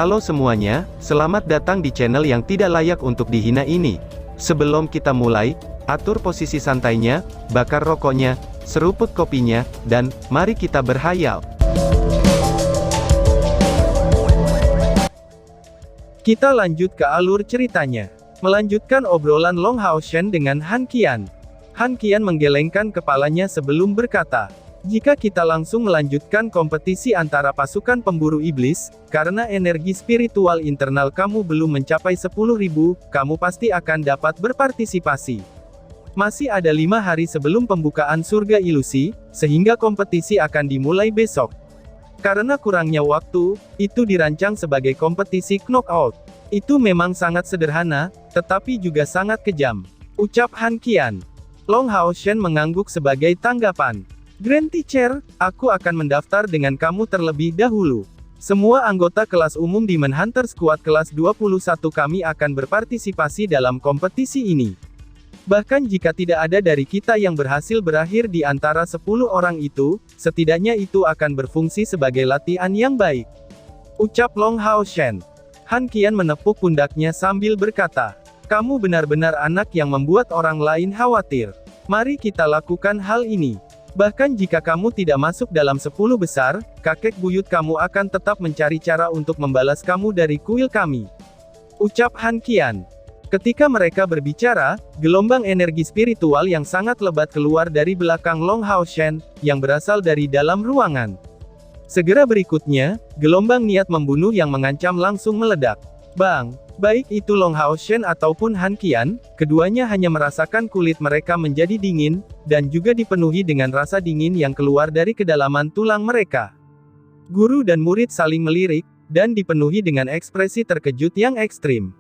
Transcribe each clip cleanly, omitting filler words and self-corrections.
Halo semuanya, selamat datang di channel yang tidak layak untuk dihina ini. Sebelum kita mulai, atur posisi santainya, bakar rokoknya, seruput kopinya, dan mari kita berhayal. Kita lanjut ke alur ceritanya. Melanjutkan obrolan Long Hao Shen dengan Han Qian. Han Qian menggelengkan kepalanya sebelum berkata, jika kita langsung melanjutkan kompetisi antara pasukan pemburu iblis, karena energi spiritual internal kamu belum mencapai 10.000, kamu pasti akan dapat berpartisipasi. Masih ada 5 hari sebelum pembukaan surga ilusi, sehingga kompetisi akan dimulai besok. Karena kurangnya waktu, itu dirancang sebagai kompetisi knockout. Itu memang sangat sederhana, tetapi juga sangat kejam, ucap Han Qian. Long Hao Shen mengangguk sebagai tanggapan. Grand Teacher, aku akan mendaftar dengan kamu terlebih dahulu. Semua anggota kelas umum Demon Hunter Squad kelas 21 kami akan berpartisipasi dalam kompetisi ini. Bahkan jika tidak ada dari kita yang berhasil berakhir di antara 10 orang itu, setidaknya itu akan berfungsi sebagai latihan yang baik, ucap Long Hao Shen. Han Qian menepuk pundaknya sambil berkata, kamu benar-benar anak yang membuat orang lain khawatir. Mari kita lakukan hal ini. Bahkan jika kamu tidak masuk dalam 10 besar, kakek buyut kamu akan tetap mencari cara untuk membalas kamu dari kuil kami, ucap Han Qian. Ketika mereka berbicara, gelombang energi spiritual yang sangat lebat keluar dari belakang Long Hao Shen, yang berasal dari dalam ruangan. Segera berikutnya, gelombang niat membunuh yang mengancam langsung meledak. Bang! Baik itu Long Hao Shen ataupun Han Qian, keduanya hanya merasakan kulit mereka menjadi dingin, dan juga dipenuhi dengan rasa dingin yang keluar dari kedalaman tulang mereka. Guru dan murid saling melirik, dan dipenuhi dengan ekspresi terkejut yang ekstrim.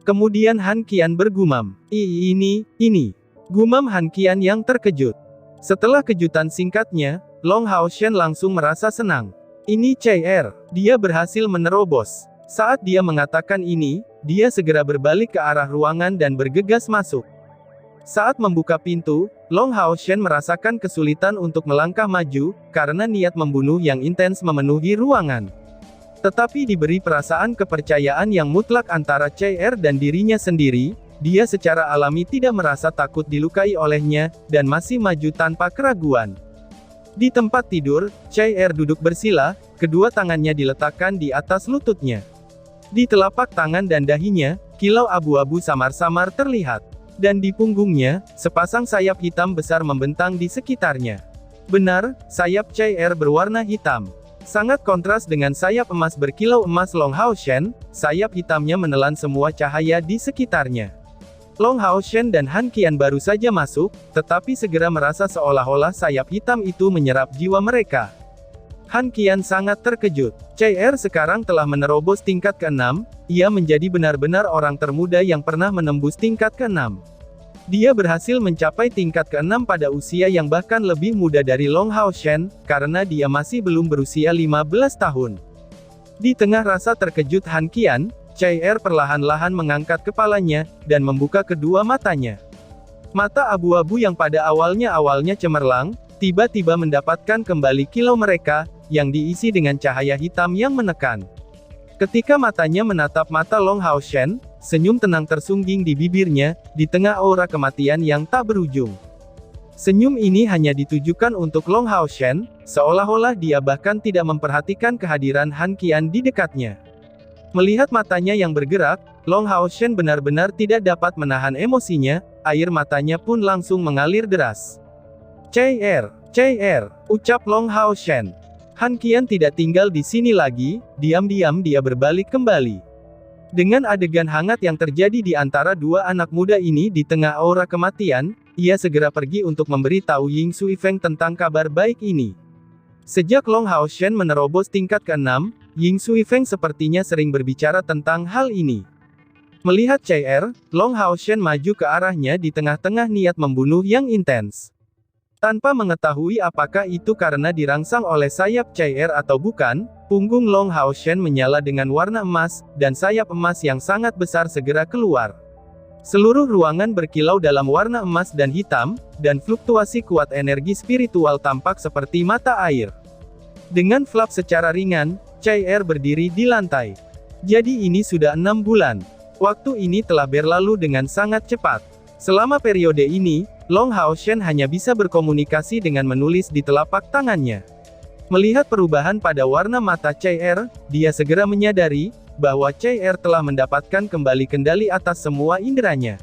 Kemudian Han Qian bergumam, ini, gumam Han Qian yang terkejut. Setelah kejutan singkatnya, Long Hao Shen langsung merasa senang. Ini CR, dia berhasil menerobos. Saat dia mengatakan ini, dia segera berbalik ke arah ruangan dan bergegas masuk. Saat membuka pintu, Long Hao Shen merasakan kesulitan untuk melangkah maju, karena niat membunuh yang intens memenuhi ruangan. Tetapi diberi perasaan kepercayaan yang mutlak antara CR dan dirinya sendiri, dia secara alami tidak merasa takut dilukai olehnya, dan masih maju tanpa keraguan. Di tempat tidur, CR duduk bersila, kedua tangannya diletakkan di atas lututnya. Di telapak tangan dan dahinya, kilau abu-abu samar-samar terlihat. Dan di punggungnya, sepasang sayap hitam besar membentang di sekitarnya. Benar, sayap CR berwarna hitam. Sangat kontras dengan sayap emas berkilau emas Long Hao Shen, sayap hitamnya menelan semua cahaya di sekitarnya. Long Hao Shen dan Han Qian baru saja masuk, tetapi segera merasa seolah-olah sayap hitam itu menyerap jiwa mereka. Han Qian sangat terkejut. CR sekarang telah menerobos tingkat ke-6, ia menjadi benar-benar orang termuda yang pernah menembus tingkat ke-6. Dia berhasil mencapai tingkat ke-6 pada usia yang bahkan lebih muda dari Long Hao Shen, karena dia masih belum berusia 15 tahun. Di tengah rasa terkejut Han Qian, CR perlahan-lahan mengangkat kepalanya, dan membuka kedua matanya. Mata abu-abu yang pada awalnya cemerlang, tiba-tiba mendapatkan kembali kilau mereka, yang diisi dengan cahaya hitam yang menekan. Ketika matanya menatap mata Long Hao Shen, senyum tenang tersungging di bibirnya, di tengah aura kematian yang tak berujung. Senyum ini hanya ditujukan untuk Long Hao Shen, seolah-olah dia bahkan tidak memperhatikan kehadiran Han Qian di dekatnya. Melihat matanya yang bergerak, Long Hao Shen benar-benar tidak dapat menahan emosinya, air matanya pun langsung mengalir deras. CR, ucap Long Hao Shen. Han Qian tidak tinggal di sini lagi, diam-diam dia berbalik kembali. Dengan adegan hangat yang terjadi di antara dua anak muda ini di tengah aura kematian, ia segera pergi untuk memberitahu Ying Sui Feng tentang kabar baik ini. Sejak Long Hao Shen menerobos tingkat ke-6, Ying Sui Feng sepertinya sering berbicara tentang hal ini. Melihat CR, Long Hao Shen maju ke arahnya di tengah-tengah niat membunuh yang intens. Tanpa mengetahui apakah itu karena dirangsang oleh sayap CR atau bukan, punggung Long Hao Shen menyala dengan warna emas, dan sayap emas yang sangat besar segera keluar. Seluruh ruangan berkilau dalam warna emas dan hitam, dan fluktuasi kuat energi spiritual tampak seperti mata air. Dengan flap secara ringan, CR berdiri di lantai. Jadi ini sudah 6 bulan. Waktu ini telah berlalu dengan sangat cepat. Selama periode ini, Long Haoshen hanya bisa berkomunikasi dengan menulis di telapak tangannya. Melihat perubahan pada warna mata CR, dia segera menyadari bahwa CR telah mendapatkan kembali kendali atas semua inderanya.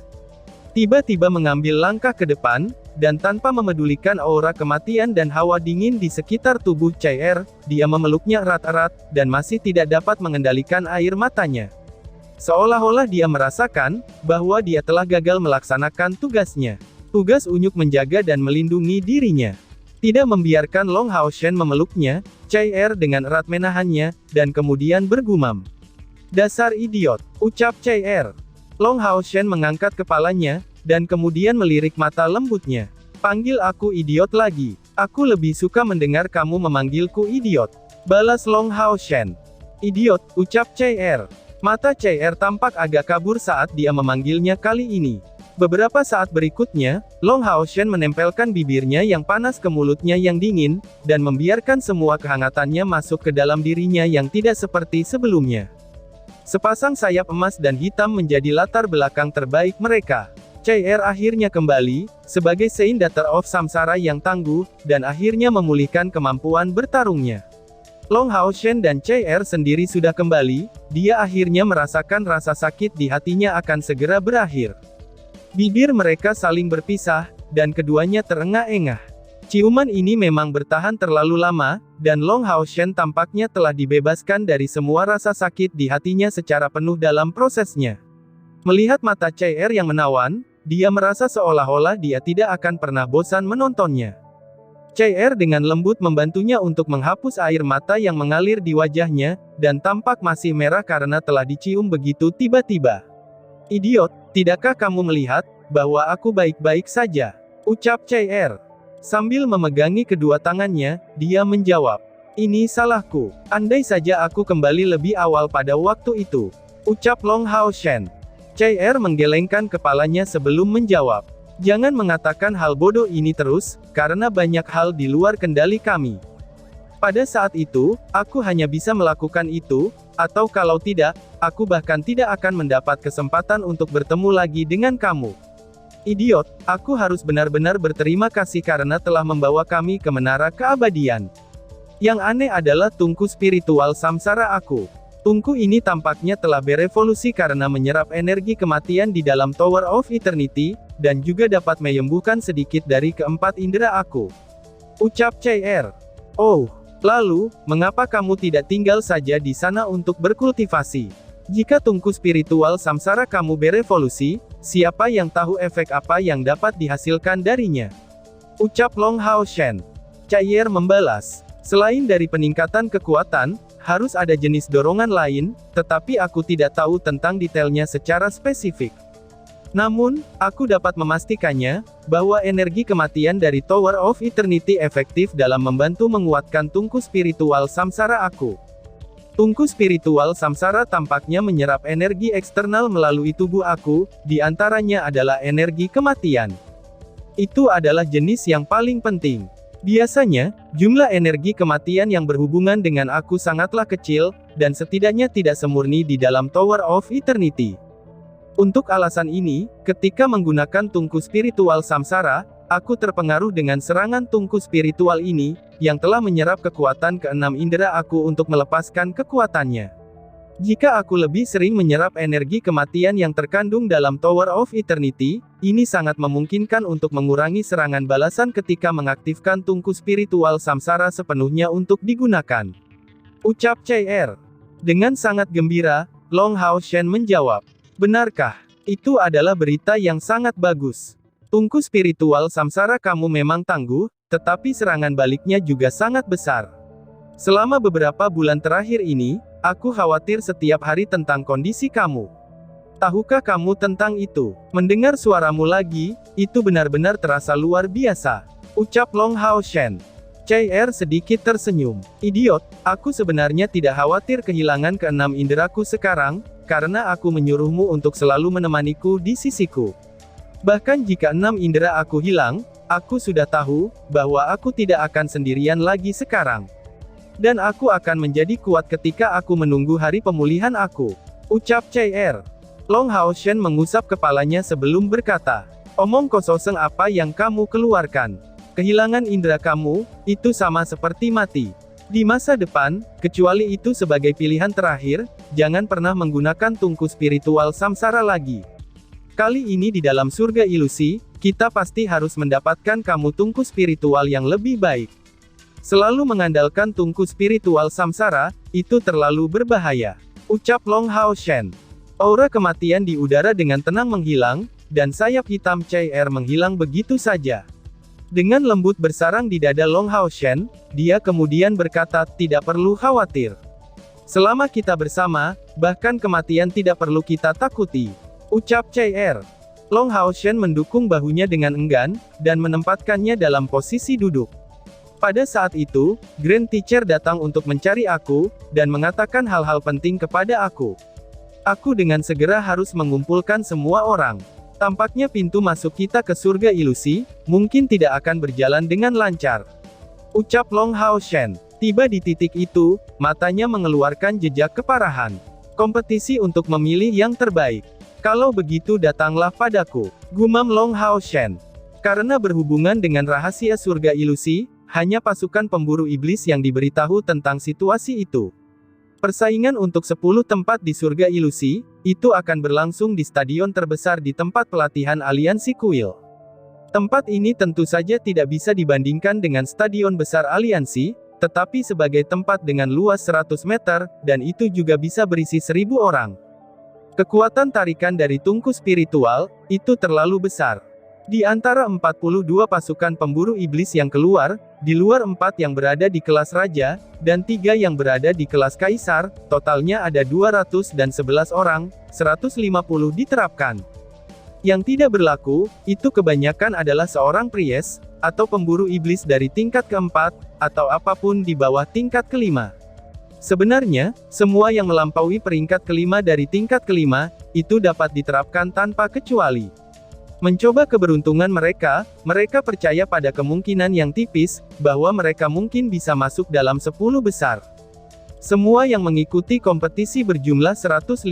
Tiba-tiba mengambil langkah ke depan, dan tanpa memedulikan aura kematian dan hawa dingin di sekitar tubuh CR, dia memeluknya erat-erat, dan masih tidak dapat mengendalikan air matanya. Seolah-olah dia merasakan bahwa dia telah gagal melaksanakan tugasnya. Tugas Unyuk menjaga dan melindungi dirinya. Tidak membiarkan Long Haoshen memeluknya, CR dengan erat menahannya, dan kemudian bergumam. "Dasar idiot," ucap CR. Long Haoshen mengangkat kepalanya, dan kemudian melirik mata lembutnya. "Panggil aku idiot lagi. Aku lebih suka mendengar kamu memanggilku idiot," balas Long Haoshen. "Idiot," ucap CR. Mata CR tampak agak kabur saat dia memanggilnya kali ini. Beberapa saat berikutnya, Long Haoshen menempelkan bibirnya yang panas ke mulutnya yang dingin, dan membiarkan semua kehangatannya masuk ke dalam dirinya yang tidak seperti sebelumnya. Sepasang sayap emas dan hitam menjadi latar belakang terbaik mereka. CR akhirnya kembali, sebagai Saint Daughter of Samsara yang tangguh, dan akhirnya memulihkan kemampuan bertarungnya. Long Haoshen dan CR sendiri sudah kembali, dia akhirnya merasakan rasa sakit di hatinya akan segera berakhir. Bibir mereka saling berpisah, dan keduanya terengah-engah. Ciuman ini memang bertahan terlalu lama, dan Long Haoshen tampaknya telah dibebaskan dari semua rasa sakit di hatinya secara penuh dalam prosesnya. Melihat mata CR yang menawan, dia merasa seolah-olah dia tidak akan pernah bosan menontonnya. CR dengan lembut membantunya untuk menghapus air mata yang mengalir di wajahnya, dan tampak masih merah karena telah dicium begitu tiba-tiba. "Idiot, tidakkah kamu melihat bahwa aku baik-baik saja?" ucap CR. Sambil memegangi kedua tangannya, dia menjawab, "Ini salahku. Andai saja aku kembali lebih awal pada waktu itu," ucap Long Haoshen. CR menggelengkan kepalanya sebelum menjawab, "Jangan mengatakan hal bodoh ini terus, karena banyak hal di luar kendali kami. Pada saat itu, aku hanya bisa melakukan itu, atau kalau tidak, aku bahkan tidak akan mendapat kesempatan untuk bertemu lagi dengan kamu. Idiot, aku harus benar-benar berterima kasih karena telah membawa kami ke menara keabadian. Yang aneh adalah tungku spiritual samsara aku. Tungku ini tampaknya telah berevolusi karena menyerap energi kematian di dalam Tower of Eternity, dan juga dapat menyembuhkan sedikit dari keempat indera aku," ucap CR. "Oh, lalu, mengapa kamu tidak tinggal saja di sana untuk berkultivasi? Jika tungku spiritual samsara kamu berevolusi, siapa yang tahu efek apa yang dapat dihasilkan darinya?" ucap Long Haoshen. CR membalas, "Selain dari peningkatan kekuatan, harus ada jenis dorongan lain, tetapi aku tidak tahu tentang detailnya secara spesifik. Namun, aku dapat memastikannya, bahwa energi kematian dari Tower of Eternity efektif dalam membantu menguatkan tungku spiritual samsara aku. Tungku spiritual samsara tampaknya menyerap energi eksternal melalui tubuh aku, di antaranya adalah energi kematian. Itu adalah jenis yang paling penting. Biasanya, jumlah energi kematian yang berhubungan dengan aku sangatlah kecil, dan setidaknya tidak semurni di dalam Tower of Eternity. Untuk alasan ini, ketika menggunakan tungku spiritual samsara, aku terpengaruh dengan serangan tungku spiritual ini, yang telah menyerap kekuatan keenam indera aku untuk melepaskan kekuatannya. Jika aku lebih sering menyerap energi kematian yang terkandung dalam Tower of Eternity, ini sangat memungkinkan untuk mengurangi serangan balasan ketika mengaktifkan tungku spiritual samsara sepenuhnya untuk digunakan," ucap CR. Dengan sangat gembira, Long Haoshen menjawab, "Benarkah? Itu adalah berita yang sangat bagus. Tungku spiritual samsara kamu memang tangguh, tetapi serangan baliknya juga sangat besar. Selama beberapa bulan terakhir ini, aku khawatir setiap hari tentang kondisi kamu. Tahukah kamu tentang itu?" Mendengar suaramu lagi, itu benar-benar terasa luar biasa, ucap Long Haoshen. CR sedikit tersenyum. "Idiot, aku sebenarnya tidak khawatir kehilangan keenam inderaku sekarang, karena aku menyuruhmu untuk selalu menemaniku di sisiku. Bahkan jika 6 indera aku hilang, aku sudah tahu, bahwa aku tidak akan sendirian lagi sekarang. Dan aku akan menjadi kuat ketika aku menunggu hari pemulihan aku. Ucap Chai. Long Hao Shen mengusap kepalanya sebelum berkata, omong kosong apa yang kamu keluarkan. Kehilangan indera kamu, itu sama seperti mati. Di masa depan, kecuali itu sebagai pilihan terakhir, jangan pernah menggunakan tungku spiritual samsara lagi. Kali ini di dalam surga ilusi, kita pasti harus mendapatkan kamu tungku spiritual yang lebih baik. Selalu mengandalkan tungku spiritual samsara, itu terlalu berbahaya. Ucap Long Hao Shen. Aura kematian di udara dengan tenang menghilang, dan sayap hitam Chai menghilang begitu saja. Dengan lembut bersarang di dada Long Hao Shen, dia kemudian berkata, tidak perlu khawatir. Selama kita bersama, bahkan kematian tidak perlu kita takuti. Ucap Chai. Long Hao Shen mendukung bahunya dengan enggan, dan menempatkannya dalam posisi duduk. Pada saat itu, Grand Teacher datang untuk mencari aku, dan mengatakan hal-hal penting kepada aku. Aku dengan segera harus mengumpulkan semua orang. Tampaknya pintu masuk kita ke surga ilusi, mungkin tidak akan berjalan dengan lancar. Ucap Long Hao Shen. Tiba di titik itu, matanya mengeluarkan jejak keparahan. Kompetisi untuk memilih yang terbaik. Kalau begitu datanglah padaku. Gumam Long Hao Shen. Karena berhubungan dengan rahasia surga ilusi, hanya pasukan pemburu iblis yang diberitahu tentang situasi itu. Persaingan untuk 10 tempat di surga ilusi, itu akan berlangsung di stadion terbesar di tempat pelatihan aliansi kuil. Tempat ini tentu saja tidak bisa dibandingkan dengan stadion besar aliansi, tetapi sebagai tempat dengan luas 100 meter, dan itu juga bisa berisi 1000 orang. Kekuatan tarikan dari tungku spiritual, itu terlalu besar. Di antara 42 pasukan pemburu iblis yang keluar, di luar 4 yang berada di kelas raja, dan 3 yang berada di kelas kaisar, totalnya ada 211 orang, 150 diterapkan. Yang tidak berlaku, itu kebanyakan adalah seorang priest, atau pemburu iblis dari tingkat keempat, atau apapun di bawah tingkat kelima. Sebenarnya, semua yang melampaui peringkat kelima dari tingkat kelima, itu dapat diterapkan tanpa kecuali. Mencoba keberuntungan mereka percaya pada kemungkinan yang tipis, bahwa mereka mungkin bisa masuk dalam 10 besar. Semua yang mengikuti kompetisi berjumlah 150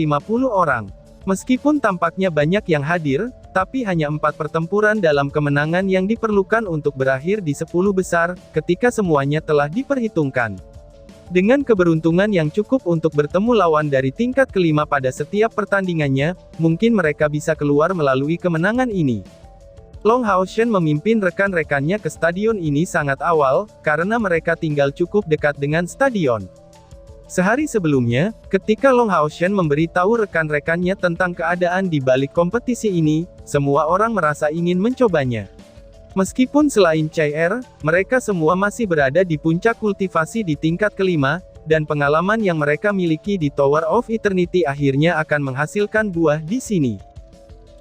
orang. Meskipun tampaknya banyak yang hadir, tapi hanya 4 pertempuran dalam kemenangan yang diperlukan untuk berakhir di 10 besar, ketika semuanya telah diperhitungkan. Dengan keberuntungan yang cukup untuk bertemu lawan dari tingkat kelima pada setiap pertandingannya, mungkin mereka bisa keluar melalui kemenangan ini. Long Hao Shen memimpin rekan-rekannya ke stadion ini sangat awal, karena mereka tinggal cukup dekat dengan stadion. Sehari sebelumnya, ketika Long Hao Shen memberitahu rekan-rekannya tentang keadaan di balik kompetisi ini, semua orang merasa ingin mencobanya. Meskipun selain Chai, mereka semua masih berada di puncak kultivasi di tingkat kelima, dan pengalaman yang mereka miliki di Tower of Eternity akhirnya akan menghasilkan buah di sini.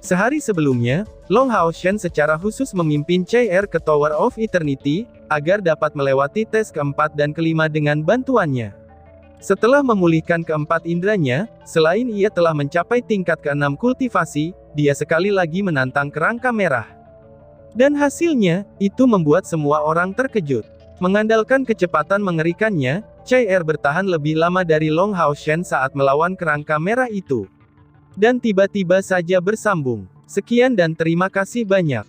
Sehari sebelumnya, Long Hao Shen secara khusus memimpin Chai ke Tower of Eternity, agar dapat melewati tes keempat dan kelima dengan bantuannya. Setelah memulihkan keempat indranya, selain ia telah mencapai tingkat ke-6 kultivasi, dia sekali lagi menantang kerangka merah. Dan hasilnya, itu membuat semua orang terkejut. Mengandalkan kecepatan mengerikannya, Chai bertahan lebih lama dari Long Hao Shen saat melawan kerangka merah itu. Dan tiba-tiba saja bersambung. Sekian dan terima kasih banyak.